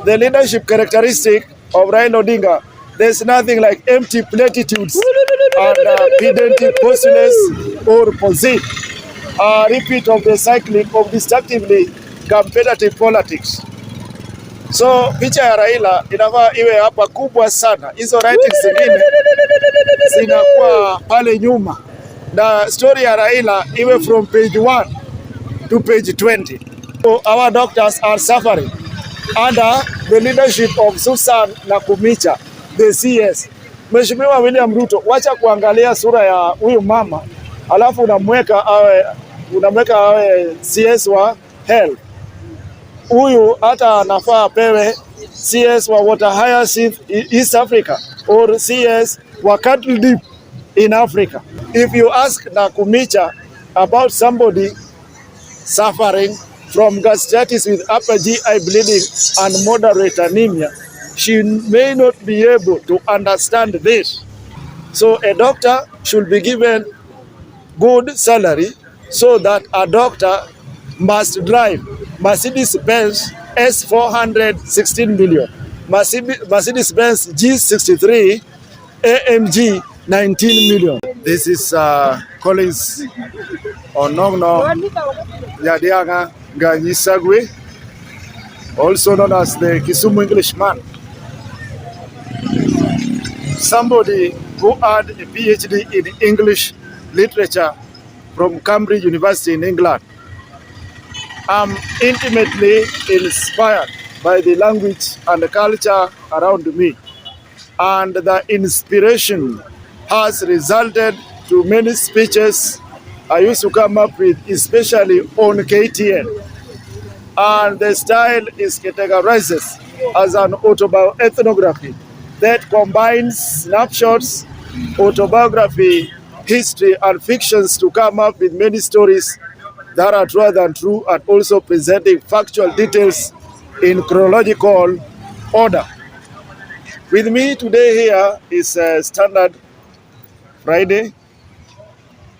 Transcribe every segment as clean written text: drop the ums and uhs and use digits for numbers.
the leadership characteristic of Raila Odinga, there's nothing like empty platitudes and pedantic postulates or posite. Repeat of the cycling of destructively competitive politics. So picha ya Raila inafaa iwe hapa kubwa sana. Hizo writings zingine zinakuwa pale nyuma. Na story ya Raila iwe from page 1 to page 20. So our doctors are suffering under the leadership of Susan Nakhumicha, the CS. Mheshimiwa William Ruto, wacha kuangalia sura ya huyu mama, alafu unamweka awe CS wa health. Huyu hata anafaa pewe CS wa Water Hyacinth East Africa or CS wa Cattle Deep in Africa. If you ask Nakhumicha about somebody suffering from gastritis with upper GI bleeding and moderate anemia, she may not be able to understand this. So a doctor should be given good salary so that a doctor must drive Mercedes-Benz S400 16 million, Mercedes-Benz G63 AMG 19 million. This is Collins Onongno Yadianga Ganyisagwe, also known as the Kisumu Englishman. Somebody who had a PhD in English literature from Cambridge University in England. I'm intimately inspired by the language and the culture around me, and the inspiration has resulted to many speeches I used to come up with, especially on KTN. And the style is categorized as an autobiography that combines snapshots, autobiography, history, and fictions to come up with many stories that are truer than true, and also presenting factual details in chronological order. With me today here is Standard Friday,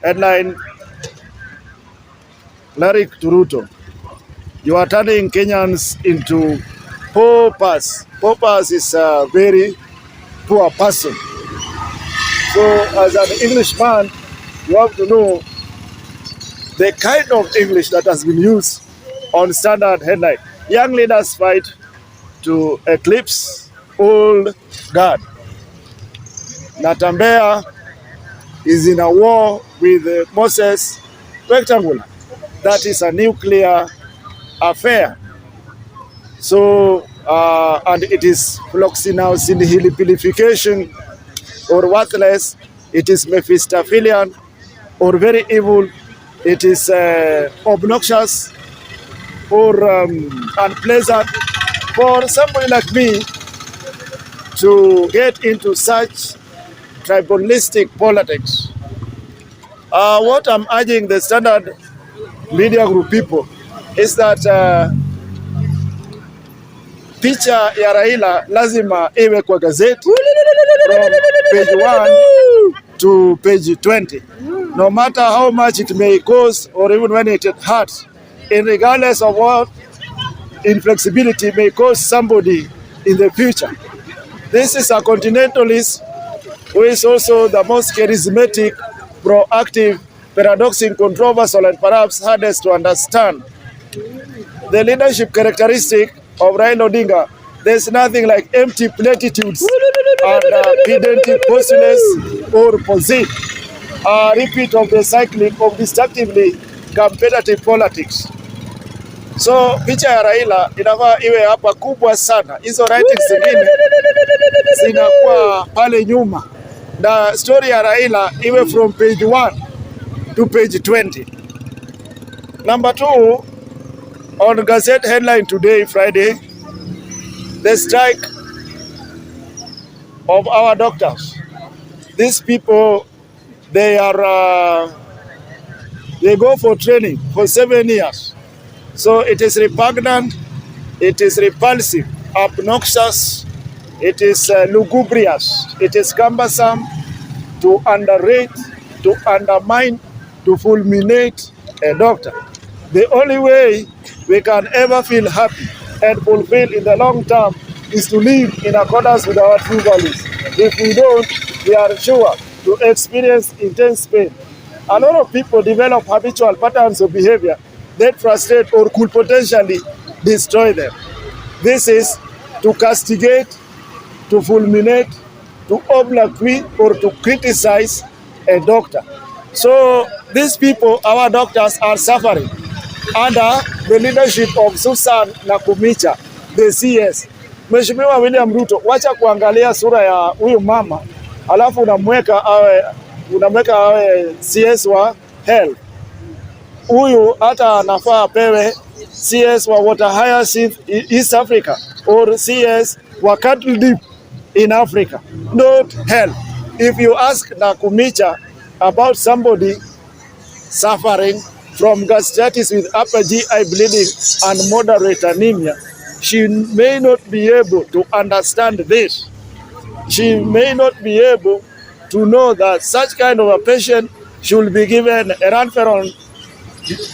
headline, Lyric to Ruto. You are turning Kenyans into paupers. Paupers is a very poor person. So as an Englishman, you have to know the kind of English that has been used on Standard headline. Young leaders fight to eclipse old guard. Natambea is in a war with Moses Rectangular. That is a nuclear affair. So, and it is floxinaucinihilipilification or worthless. It is Mephistophelian or very evil. It is obnoxious or unpleasant for somebody like me to get into such tribalistic politics. What I'm urging the Standard Media Group people is that picha ya Raila lazima iwe kwa gazeti from page 1 to page 20. No matter how much it may cost or even when it hurts, and regardless of what inflexibility may cost somebody in the future. This is a continentalist who is also the most charismatic, proactive, paradoxing, controversial, and perhaps hardest to understand. The leadership characteristic of Raila Odinga, there's nothing like empty platitudes and pedantic postulates or posite. Repeat of the cycling of destructively competitive politics. So picha ya Raila inafaa iwe hapa kubwa sana. Hizo writings zingine zinakuwa pale nyuma. Na story ya Raila iwe from page 1 to page 20. Number 2, on Gazette headline today, Friday, the strike of our doctors. These people, they go for training for 7 years. So it is repugnant, it is repulsive, obnoxious, it is lugubrious, it is cumbersome to underrate, to undermine, to fulminate a doctor. The only way we can ever feel happy and fulfill in the long term is to live in accordance with our true values. If we don't, we are sure to experience intense pain. A lot of people develop habitual patterns of behavior that frustrate or could potentially destroy them. This is to castigate, to fulminate, to obloquy, or to criticize a doctor. So these people, our doctors, are suffering under the leadership of Susan Nakhumicha, the CS. Mheshimiwa William Ruto, wacha kuangalia sura ya huyu mama, alafu unamweka awe CS wa health. Huyu hata anafaa pewe CS wa Water Hyacinth East Africa or CS wa Cattle Deep in Africa, not health. If you ask Nakhumicha about somebody suffering from gastritis with upper GI bleeding and moderate anemia, she may not be able to understand this. She may not be able to know that such kind of a patient should be given a ranferon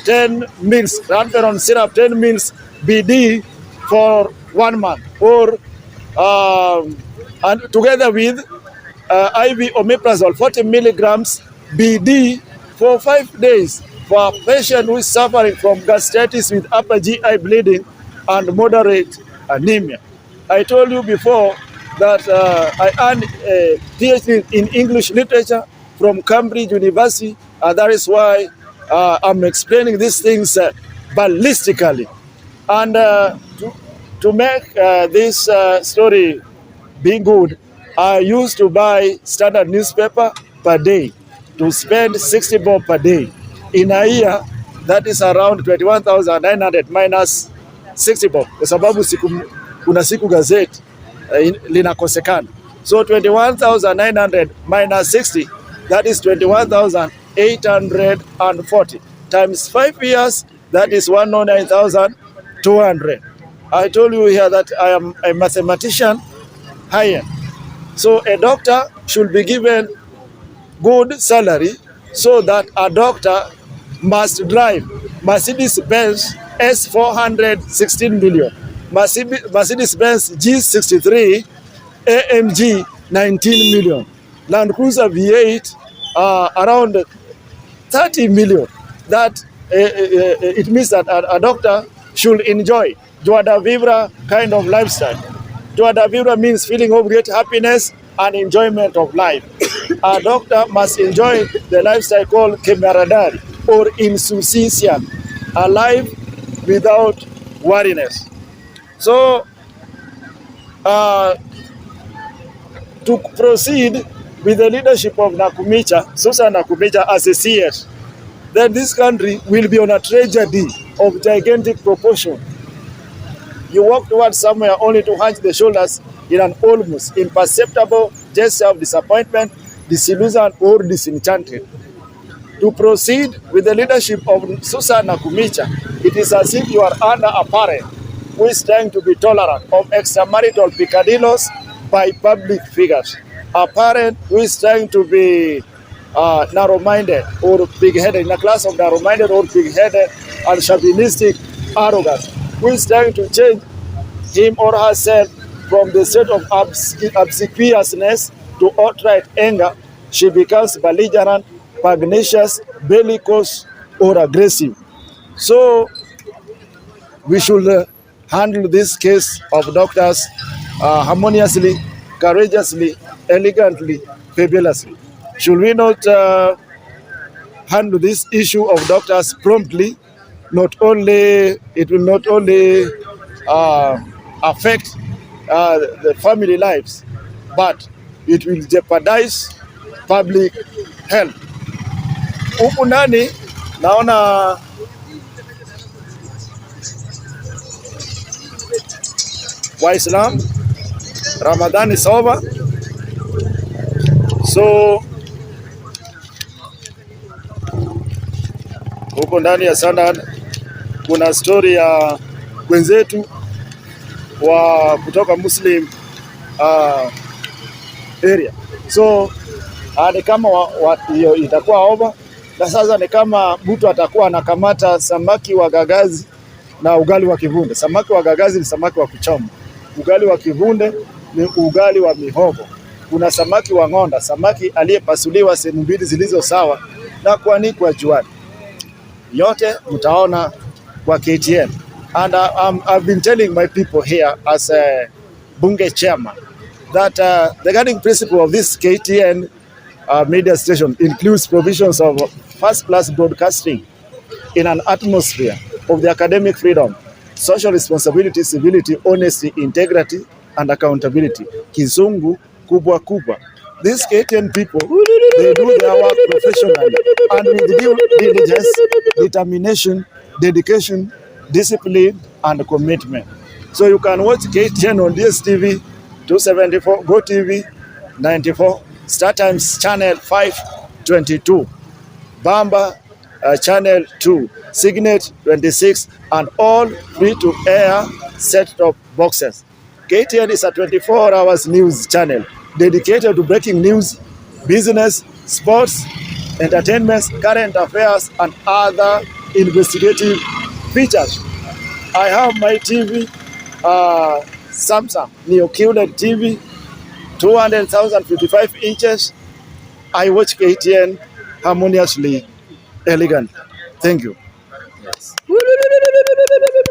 10 mils, ranferon syrup 10 mils BD for 1 month, or and together with IV omeprazole 40 milligrams BD for 5 days for a patient who is suffering from gastritis with upper GI bleeding and moderate anemia. I told you before that I earned a PhD in English literature from Cambridge University, and that is why I'm explaining these things ballistically. And to make this story be good, I used to buy standard newspaper per day to spend 60 bob per day. In a year, that is around 21,900 minus 60 bob. Kwa sababu kuna siku gazeti linakosekana. So 21,900 minus 60, that is 21,840. Times 5 years, that is 109,200. I told you here that I am a mathematician higher. So a doctor should be given good salary so that a doctor must drive Mercedes-Benz S400 16 million, Mercedes-Benz G63 AMG 19 million, Land Cruiser V8 around 30 million. That it means that a doctor should enjoy joie de vivre kind of lifestyle. Joie de vivre means feeling of great happiness and enjoyment of life. A doctor must enjoy the lifestyle called camaraderie or insouciance, a life without worriness. So, to proceed with the leadership of Nakhumicha, Susan Nakhumicha as a CS, then this country will be on a tragedy of gigantic proportion. You walk towards somewhere only to hunch the shoulders in an almost imperceptible gesture of disappointment, disillusion, or disenchanted. To proceed with the leadership of Susan Nakhumicha, it is as if you are under a parent who is trying to be tolerant of extramarital peccadillos by public figures. A parent who is trying to be narrow-minded or big-headed, in a class of narrow-minded or big-headed and chauvinistic arrogance, who is trying to change him or herself from the state of obsequiousness to outright anger. She becomes belligerent, pugnacious, bellicose, or aggressive. So we should handle this case of doctors harmoniously, courageously, elegantly, fabulously. Should we not handle this issue of doctors promptly? It will not only affect the family lives, but it will jeopardize public health. Huku ndani naona Waislam, Ramadan is over. So huko ndani ya Standard kuna story ya wenzetu wa kutoka Muslim area. So ni kama hiyo itakuwa over, na sasa ni kama mtu atakuwa anakamata samaki wa gagazi na ugali wa kivunde. Samaki wa gagazi ni samaki wa kuchoma. Ugali wa kivunde ni ugali wa mihogo. Kuna samaki wa ng'onda, samaki aliyepasuliwa sehemu mbili zilizo sawa na kuanikwa juani. Yote mtaona kwa KTN. And I've been telling my people here as a bunge chairman that the guiding principle of this KTN media station includes provisions of first-class broadcasting in an atmosphere of the academic freedom, social responsibility, civility, honesty, integrity, and accountability. Kizungu kubwa kubwa. These KTN people, they do their work professionally and with due diligence, determination, dedication, discipline, and commitment. So you can watch KTN on DSTV 274, GoTV 94, StarTimes Channel 522, Bamba Channel 2, Signet 26, and all free-to-air set-top boxes. KTN is a 24 hours news channel dedicated to breaking news, business, sports, entertainment, current affairs, and other investigative features. I have my TV, Samsung Neo QLED TV, 200,000 55 inches. I watch KTN harmoniously, elegantly. Thank you. Yes.